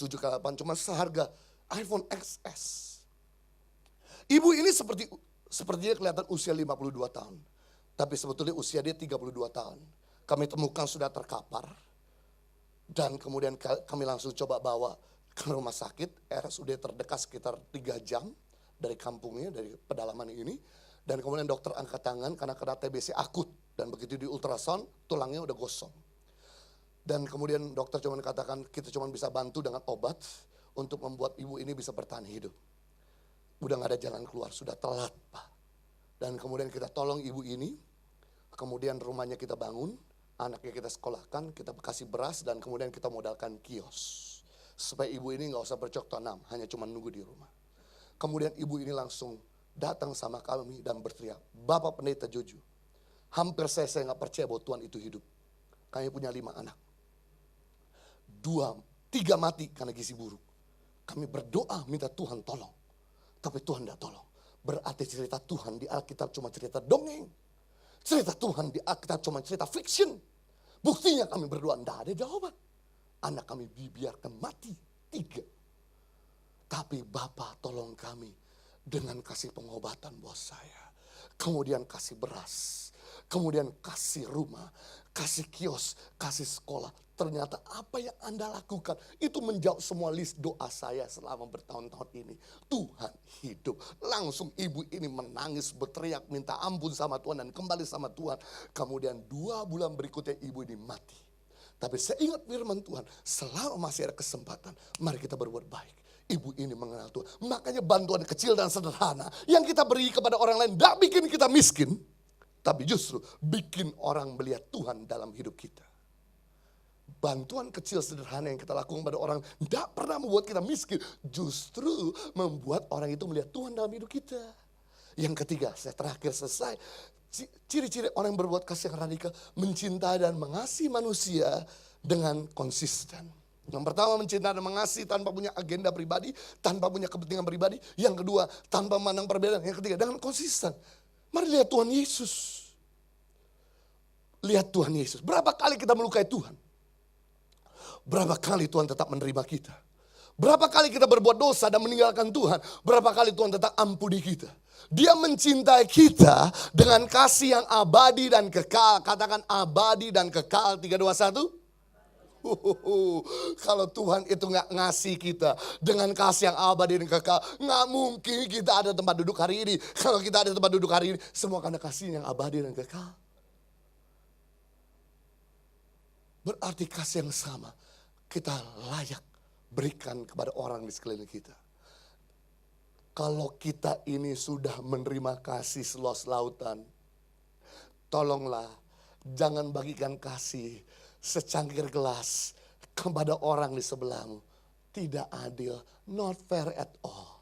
S1: 7x8 cuma seharga iPhone XS. Ibu ini sepertinya kelihatan usia 52 tahun. Tapi sebetulnya usia dia 32 tahun. Kami temukan sudah terkapar. Dan kemudian kami langsung coba bawa ke rumah sakit, RSUD terdekat sekitar 3 jam dari kampungnya, dari pedalaman ini. Dan kemudian dokter angkat tangan karena kena TBC akut. Dan begitu di ultrasound, tulangnya udah gosong. Dan kemudian dokter cuma katakan kita cuma bisa bantu dengan obat untuk membuat ibu ini bisa bertahan hidup. Udah gak ada jalan keluar, sudah telat Pak. Dan kemudian kita tolong ibu ini, kemudian rumahnya kita bangun, anaknya kita sekolahkan, kita kasih beras dan kemudian kita modalkan kios. Supaya ibu ini gak usah bercocok tanam, hanya cuma nunggu di rumah. Kemudian ibu ini langsung datang sama kami dan berteriak, Bapak Pendeta Jojo, hampir saya gak percaya bahwa Tuhan itu hidup. Kami punya 5 anak. 3 mati karena gizi buruk. Kami berdoa minta Tuhan tolong. Tapi Tuhan tidak tolong. Berarti cerita Tuhan di Alkitab cuma cerita dongeng. Cerita Tuhan di Alkitab cuma cerita fiction. Buktinya kami berdoa tidak ada jawaban. Anak kami dibiarkan mati 3. Tapi Bapa tolong kami dengan kasih pengobatan buat saya. Kemudian kasih beras. Kemudian kasih rumah. Kasih kios. Kasih sekolah. Ternyata apa yang Anda lakukan itu menjawab semua list doa saya selama bertahun-tahun ini. Tuhan hidup. Langsung ibu ini menangis, berteriak, minta ampun sama Tuhan dan kembali sama Tuhan. Kemudian 2 bulan berikutnya ibu ini mati. Tapi saya ingat firman Tuhan, selama masih ada kesempatan, mari kita berbuat baik. Ibu ini mengenal Tuhan. Makanya bantuan kecil dan sederhana yang kita beri kepada orang lain tidak bikin kita miskin. Tapi justru bikin orang melihat Tuhan dalam hidup kita. Bantuan kecil sederhana yang kita lakukan pada orang tidak pernah membuat kita miskin. Justru membuat orang itu melihat Tuhan dalam hidup kita. Yang ketiga, saya terakhir selesai. Ciri-ciri orang yang berbuat kasih yang radikal. Mencintai dan mengasihi manusia dengan konsisten. Yang pertama mencintai dan mengasihi tanpa punya agenda pribadi. Tanpa punya kepentingan pribadi. Yang kedua tanpa memandang perbedaan. Yang ketiga dengan konsisten. Mari lihat Tuhan Yesus. Lihat Tuhan Yesus. Berapa kali kita melukai Tuhan? Berapa kali Tuhan tetap menerima kita? Berapa kali kita berbuat dosa dan meninggalkan Tuhan? Berapa kali Tuhan tetap ampuni kita? Dia mencintai kita dengan kasih yang abadi dan kekal. Katakan abadi dan kekal. 3, 2, 1. Kalau Tuhan itu gak ngasih kita dengan kasih yang abadi dan kekal, gak mungkin kita ada tempat duduk hari ini. Kalau kita ada tempat duduk hari ini, semua karena kasih yang abadi dan kekal. Berarti kasih yang sama kita layak berikan kepada orang di sekeliling kita. Kalau kita ini sudah menerima kasih seluas lautan, tolonglah jangan bagikan kasih secangkir gelas kepada orang di sebelahmu. Tidak adil, not fair at all.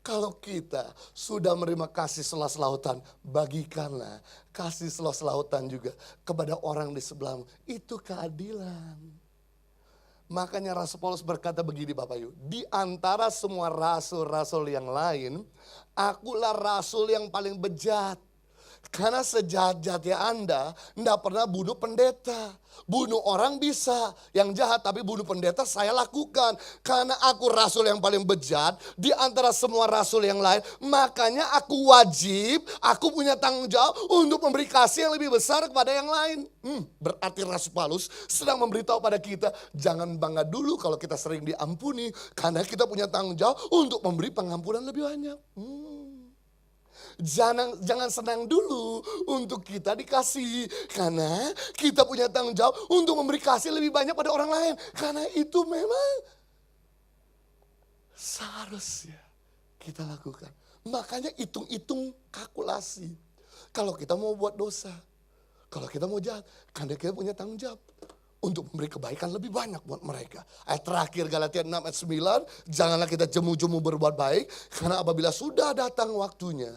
S1: Kalau kita sudah menerima kasih seluas lautan, bagikanlah kasih seluas lautan juga kepada orang di sebelahmu. Itu keadilan. Makanya Rasul Paulus berkata begini Bapak Ibu, di antara semua rasul-rasul yang lain, akulah rasul yang paling bejat. Karena sejahat-jahatnya Anda tidak pernah bunuh pendeta. Bunuh orang bisa, yang jahat, tapi bunuh pendeta saya lakukan. Karena aku rasul yang paling bejat di antara semua rasul yang lain. Makanya aku wajib, aku punya tanggung jawab untuk memberi kasih yang lebih besar kepada yang lain. Berarti Rasul Paulus sedang memberitahu pada kita, jangan bangga dulu kalau kita sering diampuni. Karena kita punya tanggung jawab untuk memberi pengampunan lebih banyak. Jangan senang dulu untuk kita dikasih. Karena kita punya tanggung jawab untuk memberi kasih lebih banyak pada orang lain. Karena itu memang seharusnya kita lakukan. Makanya hitung-hitung kalkulasi. Kalau kita mau buat dosa, kalau kita mau jahat, karena kita punya tanggung jawab untuk memberi kebaikan lebih banyak buat mereka. Ayat terakhir Galatia 6 ayat 9, janganlah kita jemu-jemu berbuat baik. Karena apabila sudah datang waktunya,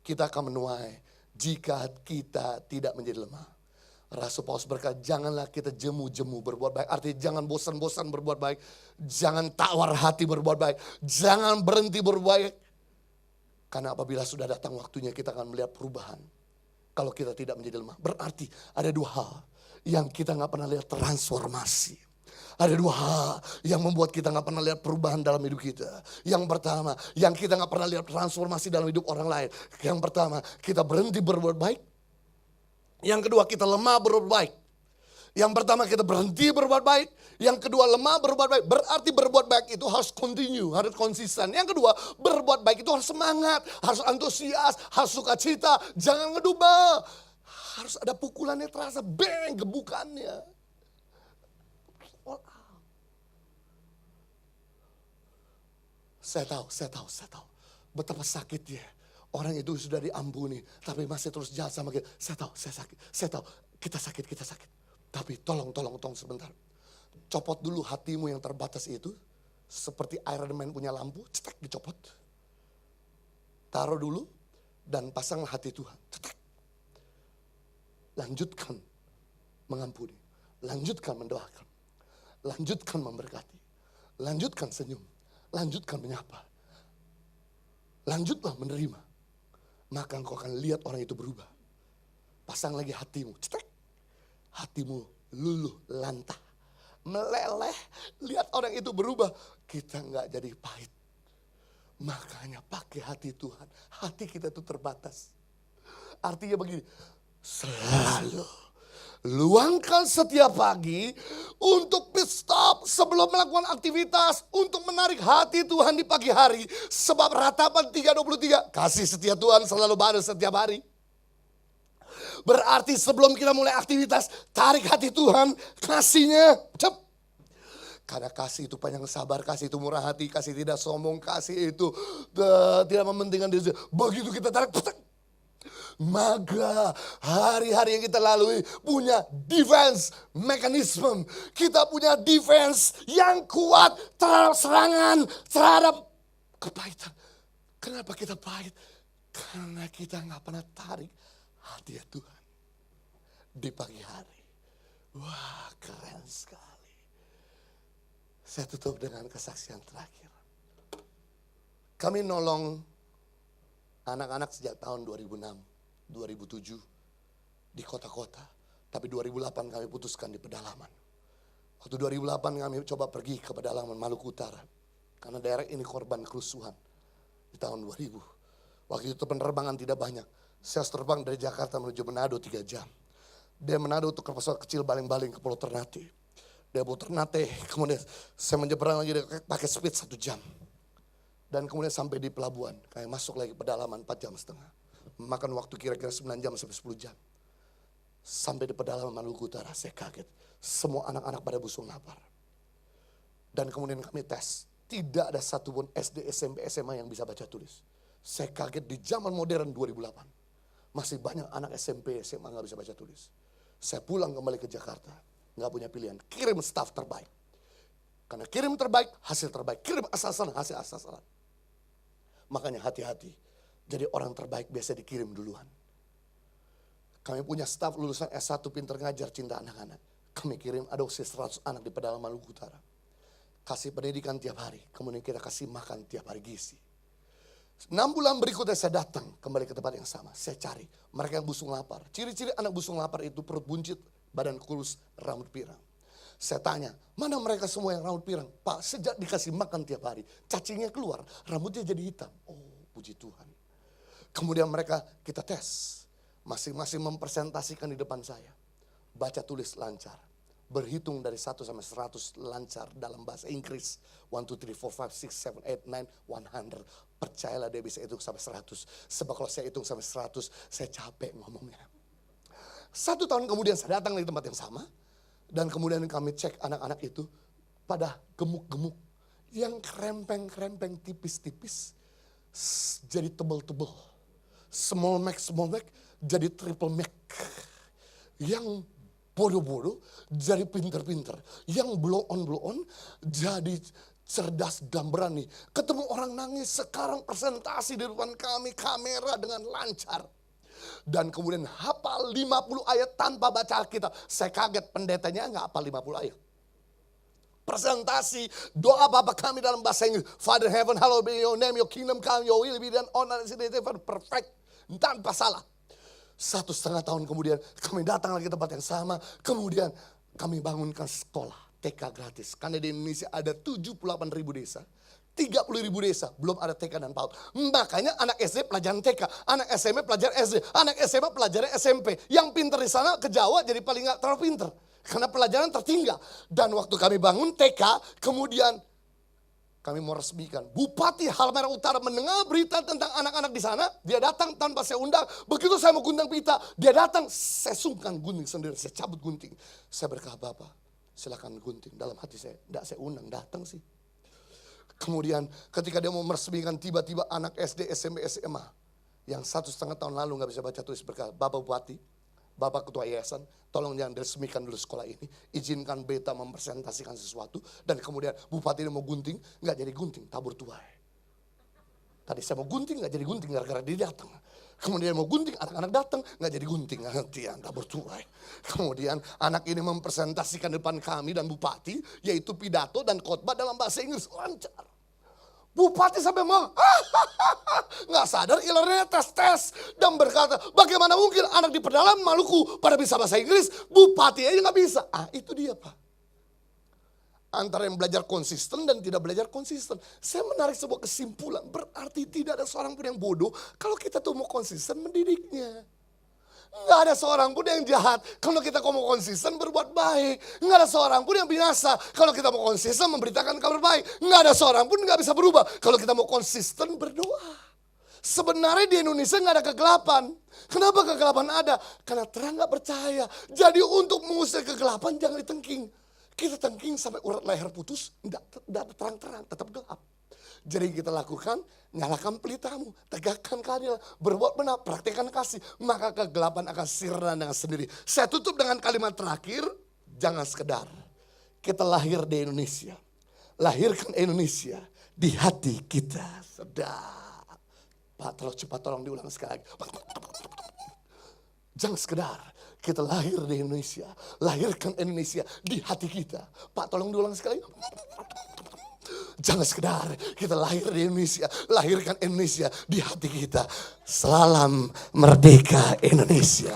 S1: kita akan menuai jika kita tidak menjadi lemah. Rasul Paulus berkata, janganlah kita jemu-jemu berbuat baik. Artinya jangan bosan-bosan berbuat baik. Jangan tawar hati berbuat baik. Jangan berhenti berbuat baik. Karena apabila sudah datang waktunya kita akan melihat perubahan. Kalau kita tidak menjadi lemah. Berarti ada 2 hal yang kita gak pernah lihat transformasi. Ada 2 hal yang membuat kita gak pernah lihat perubahan dalam hidup kita. Yang pertama, yang kita gak pernah lihat transformasi dalam hidup orang lain. Yang pertama, kita berhenti berbuat baik. Yang kedua, kita lemah berbuat baik. Yang pertama kita berhenti berbuat baik. Yang kedua lemah berbuat baik. Berarti berbuat baik itu harus continue, harus konsisten. Yang kedua berbuat baik itu harus semangat, harus antusias, harus sukacita. Jangan ngedumel. Harus ada pukulannya terasa, bang, gebukannya. Saya tahu. Betapa sakitnya. Orang itu sudah diampuni, tapi masih terus jahat sama kita. Saya tahu. Kita sakit. Tapi tolong sebentar. Copot dulu hatimu yang terbatas itu. Seperti Iron Man punya lampu, cetek dicopot. Taruh dulu dan pasanglah hati Tuhan. Cetek. Lanjutkan mengampuni. Lanjutkan mendoakan. Lanjutkan memberkati. Lanjutkan senyum. Lanjutkan menyapa. Lanjutlah menerima. Maka engkau akan lihat orang itu berubah. Pasang lagi hatimu, cetek. Hatimu luluh lantah, meleleh. Lihat orang itu berubah. Kita nggak jadi pahit. Makanya pakai hati Tuhan. Hati kita itu terbatas. Artinya begini, selalu luangkan setiap pagi untuk stop sebelum melakukan aktivitas. Untuk menarik hati Tuhan di pagi hari. Sebab ratapan 3:23, kasih setia Tuhan selalu baru setiap hari. Berarti sebelum kita mulai aktivitas, tarik hati Tuhan, kasihnya. Karena kasih itu panjang sabar, kasih itu murah hati, kasih tidak sombong, kasih itu tidak mementingkan diri. Begitu kita tarik, maka hari-hari yang kita lalui punya defense mechanism. Kita punya defense yang kuat terhadap serangan, terhadap kepahitan. Kenapa kita pahit? Karena kita gak pernah tarik hati Tuhan di pagi hari. Wah, keren sekali. Saya tutup dengan kesaksian terakhir. Kami nolong anak-anak sejak tahun 2006, 2007 di kota-kota. Tapi 2008 kami putuskan di pedalaman. Waktu 2008 kami coba pergi ke pedalaman Maluku Utara. Karena daerah ini korban kerusuhan di tahun 2000. Waktu itu penerbangan tidak banyak. Saya terbang dari Jakarta menuju Manado 3 jam. Dari Manado untuk ke pesawat kecil baling-baling ke Pulau Ternate. Dari Pulau Ternate kemudian saya menyeberang lagi pakai speed 1 jam. Dan kemudian sampai di pelabuhan. Kayak masuk lagi pedalaman 4 jam setengah. Makan waktu kira-kira 9 jam sampai 10 jam. Sampai di pedalaman Maluku Utara saya kaget. Semua anak-anak pada busung lapar. Dan kemudian kami tes. Tidak ada satupun SD, SMP, SMA yang bisa baca tulis. Saya kaget di zaman modern 2008. Masih banyak anak SMP, SMA gak bisa baca tulis. Saya pulang kembali ke Jakarta. Gak punya pilihan. Kirim staff terbaik. Karena kirim terbaik, hasil terbaik. Kirim asal-asalan, hasil asal-asalan. Makanya hati-hati. Jadi orang terbaik biasa dikirim duluan. Kami punya staff lulusan S1 pinter ngajar, cinta anak-anak. Kami kirim adopsi 100 anak di pedalaman Maluku Utara. Kasih pendidikan tiap hari. Kemudian kita kasih makan tiap hari gizi. 6 bulan berikutnya saya datang kembali ke tempat yang sama. Saya cari mereka yang busung lapar. Ciri-ciri anak busung lapar itu perut buncit, badan kurus, rambut pirang. Saya tanya, mana mereka semua yang rambut pirang? Pak, sejak dikasih makan tiap hari, cacingnya keluar, rambutnya jadi hitam. Oh, puji Tuhan. Kemudian mereka kita tes. Masing-masing mempresentasikan di depan saya. Baca tulis lancar. Berhitung dari 1 sampai 100 lancar dalam bahasa Inggris. 1, 2, 3, 4, 5, 6, 7, 8, 9, 100. Percayalah dia bisa hitung sampai 100. Sebab kalau saya hitung sampai 100, saya capek ngomongnya. 1 tahun kemudian saya datang di tempat yang sama. Dan kemudian kami cek anak-anak itu pada gemuk-gemuk. Yang krempeng-krempeng tipis-tipis jadi tebel-tebel. Small Mac jadi triple Mac. Yang bodoh-bodoh jadi pinter-pinter. Yang blow on jadi cerdas dan berani. Ketemu orang nangis, sekarang presentasi di depan kami, kamera dengan lancar. Dan kemudian hafal 50 ayat tanpa baca Alkitab. Saya kaget pendetanya nggak hafal 50 ayat. Presentasi doa Bapa kami dalam bahasa Inggris. Father heaven, hallowed be your name, your kingdom come, your will be done on earth as it is in heaven. Perfect, tanpa salah. 1,5 tahun kemudian kami datang lagi ke tempat yang sama. Kemudian kami bangunkan sekolah TK gratis. Karena di Indonesia ada 78.000 desa. 30.000 desa, belum ada TK dan PAUD. Makanya anak SD pelajaran TK, anak SMP pelajaran SD, anak SMA pelajaran SMP. Yang pinter di sana ke Jawa jadi paling gak terlalu pinter. Karena pelajaran tertinggal. Dan waktu kami bangun TK, kemudian kami mau resmikan. Bupati Halmahera Utara mendengar berita tentang anak-anak di sana. Dia datang tanpa saya undang. Begitu saya mau gunting pita, dia datang. Saya sungkan gunting sendiri, saya cabut gunting. Saya berkata, Bapak silakan gunting. Dalam hati saya, enggak, saya undang, datang sih. Kemudian ketika dia mau meresmikan, tiba-tiba anak SD, SMP, SMA. Yang 1,5 tahun lalu gak bisa baca tulis berkata, Bapak Bupati, Bapak Ketua Yayasan, tolong jangan diresmikan dulu sekolah ini. Izinkan beta mempresentasikan sesuatu. Dan kemudian Bupati ini mau gunting, gak jadi gunting, tabur tuai. Tadi saya mau gunting, gak jadi gunting gara-gara dia datang. Kemudian mau gunting, anak-anak datang, gak jadi gunting, gantian tabur tuai. Kemudian anak ini mempresentasikan depan kami dan Bupati, yaitu pidato dan khotbah dalam bahasa Inggris, lancar. Bupati sampai mau, nggak sadar ilernya tes dan berkata, bagaimana mungkin anak di pedalaman Maluku pada bisa bahasa Inggris, Bupati aja nggak bisa. Itu dia Pak. Antara yang belajar konsisten dan tidak belajar konsisten. Saya menarik sebuah kesimpulan, berarti tidak ada seorang pun yang bodoh kalau kita tuh mau konsisten mendidiknya. Nggak ada seorang pun yang jahat kalau kita mau konsisten berbuat baik. Nggak ada seorang pun yang binasa kalau kita mau konsisten memberitakan kabar baik. Nggak ada seorang pun nggak bisa berubah kalau kita mau konsisten berdoa. Sebenarnya di Indonesia nggak ada kegelapan. Kenapa kegelapan ada? Karena terang nggak percaya. Jadi untuk mengusir kegelapan jangan ditengking. Kita tengking sampai urat leher putus, tidak terang-terang, tetap gelap. Jadi kita lakukan, nyalakan pelitamu, tegakkan keadilan, berbuat benar, praktekkan kasih. Maka kegelapan akan sirna dengan sendiri. Saya tutup dengan kalimat terakhir, jangan sekedar kita lahir di Indonesia. Lahirkan Indonesia di hati kita. Sedap. Pak, cepat tolong diulang sekali lagi. Jangan sekedar kita lahir di Indonesia. Lahirkan Indonesia di hati kita. Pak, tolong diulang sekali. Jangan sekedar kita lahir di Indonesia, lahirkan Indonesia di hati kita. Salam merdeka Indonesia.